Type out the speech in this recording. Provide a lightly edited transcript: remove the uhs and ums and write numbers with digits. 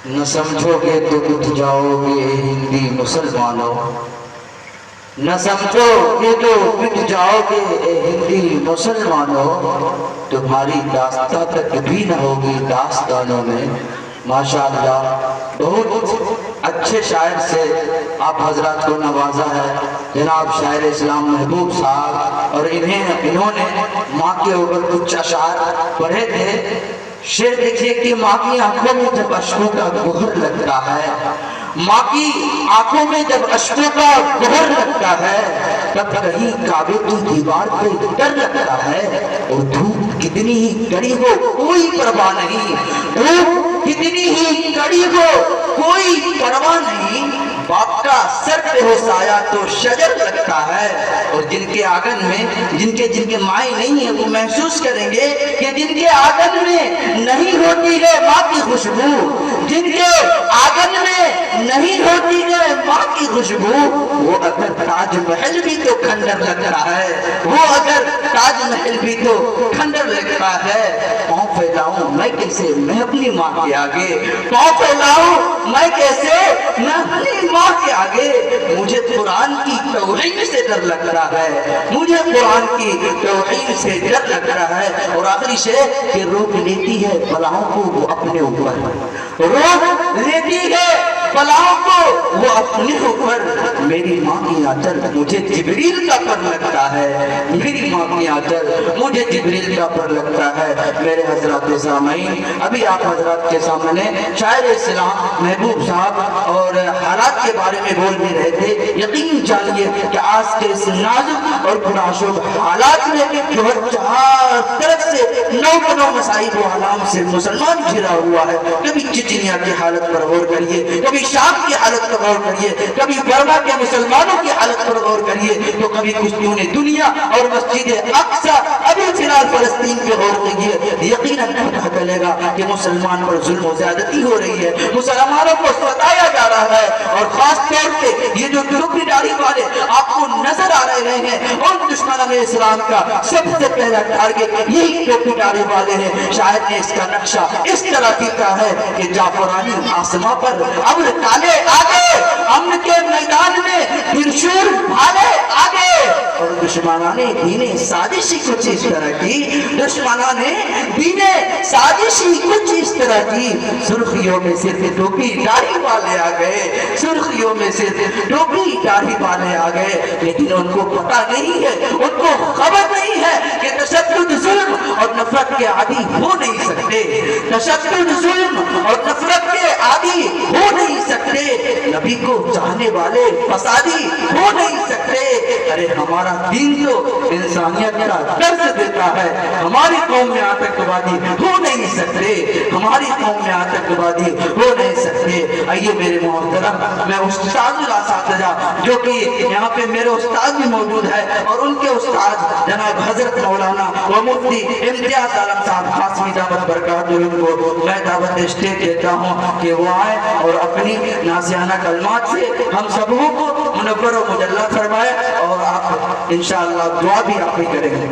نہ سمجھو گے تو اٹھ جاؤ گے ہندی مسلمانوں، نہ سمجھو گے تو اٹھ جاؤ گے ہندی مسلمانوں، تمہاری داستان تک بھی نہ ہوگی داستانوں میں۔ ماشاءاللہ بہت اچھے شاعر سے آپ حضرات کو نوازا ہے جناب شاعر اسلام محبوب صاحب، اور انہوں نے ماں کے اوپر کچھ اشعار پڑھے تھے۔ شعر دیکھیے کہ ماں کی آنکھوں میں جب اشکوں کا گوہر لگتا ہے، ماں کی آنکھوں میں جب اشکوں کا گوہر لگتا ہے، تب کہیں کعبے کی دیوار پہ ڈر لگتا ہے، اور دھوپ کتنی ہی کڑی ہو کوئی پرواہ نہیں، دھوپ کتنی ہی کڑی ہو کوئی پرواہ نہیں، باپ کا سر پہ ہو سایہ تو شجر لگتا ہے۔ اور جن کے آنگن میں جن کے مائیں نہیں ہیں وہ محسوس کریں گے کہ جن کے آنگن میں نہیں ہوتی ہے ماں کی خوشبو، جن کے آنگن میں نہیں ہوتی ہے ماں کی خوشبو، وہ اگر تاج محل بھی تو کھنڈر لگتا ہے، وہ اگر تاج محل بھی تو کھنڈر لگتا ہے۔ پاؤں پھیلاؤں میں کیسے میں اپنی ماں کے آگے، پاؤں پھیلاؤں میں کیسے میں اپنی ماں کے آگے، مجھے قرآن کی توہین سے ڈر لگتا ہے، مجھے قرآن کی توہین سے ڈر لگتا ہے۔ اور آخری شعر کہ روک لیتی ہے بلاؤں کو وہ اپنے اوپر، روک لیتی ہے بلاؤں کو وہ اپنے اوپر، میری ماں کی آنچل مجھے جبریل کا پر لگتا ہے، میری ماں کی آنچل مجھے جبریل کا پر لگتا ہے۔ میرے حضرات سامعین، ابھی آپ حضرات کے سامنے شاعر اسلام محبوب صاحب اور حالات کے بارے میں بول بھی رہے تھے۔ یقین جانیے کہ آج کے اس نازک اور پرآشوب حالات میں جو ہر چار طرف سے نو مسائب و علام سے مسلمان گھرا ہوا ہے، کبھی چچنیا کی حالت پر غور کریے، کبھی شام کی حالت پر غور کریے، کبھی برما کے مسلمانوں کی حالت پر غور کریے، تو کبھی کشتیوں نے دنیا اور مسجد اقصی، ابھی فی الحال فلسطین پہ غور کریے، یقیناً پتہ چلے گا کہ مسلمان پر ظلم و زیادتی ہو رہی ہے، مسلمانوں کو ستایا جا رہا ہے۔ اور خاص طور پہ یہ جو ٹوپی داڑھی والے آپ کو نظر آ رہے ہیں، ان دشمنان اسلام کا سب سے پہلا ٹارگٹ یہی ٹوپی داڑھی والے ہیں۔ شاید نے اس کا نقشہ اس طرح کیا ہے کہ جعفرانی آسماں پر ابر کالے آگے، امن کے میدان میں ترشول بھالے آگے، اور دشمنان دین سازشی کچھ اس طرح کی، دشمنان دین سازشی کچھ اس طرح کی، سرخیوں میں صرف ٹوپی داڑھی والے آ گئے، سرخیوں میں صرف ٹوپی داڑھی والے آ گئے، لیکن ان کو پتہ نہیں ہے، ان کو خبر نہیں ہے کہ تشدد ظلم اور نفرت کے عادی ہو نہیں سکتے، تشدد ظلم اور نفرت کے عادی ہو نہیں سکتے، نبی کو چاہنے والے فسادی ہو نہیں سکتے۔ ارے ہمارا دین تو انسانیت کا درس دیتا ہے، ہماری قوم میں آتنکوادی ہو نہیں سکتے، ہماری قوم میں آتنکوادی ہو نہیں سکتے۔ آئیے میرے محترم، میں استاد الاساتذہ جو کہ یہاں پہ میرے استاد بھی موجود ہے اور ان کے استاد جناب حضرت مولانا و مفتی امتیاز عالم صاحب قاسمی دعوت برکاتہ کو میں دعوت اسٹیج دیتا ہوں کہ وہ آئے اور اپنی نازیانہ کلمات سے ہم سبوں کو منور و مجلہ فرمائے، اور آپ انشاءاللہ دعا بھی آپ ہی کریں گے۔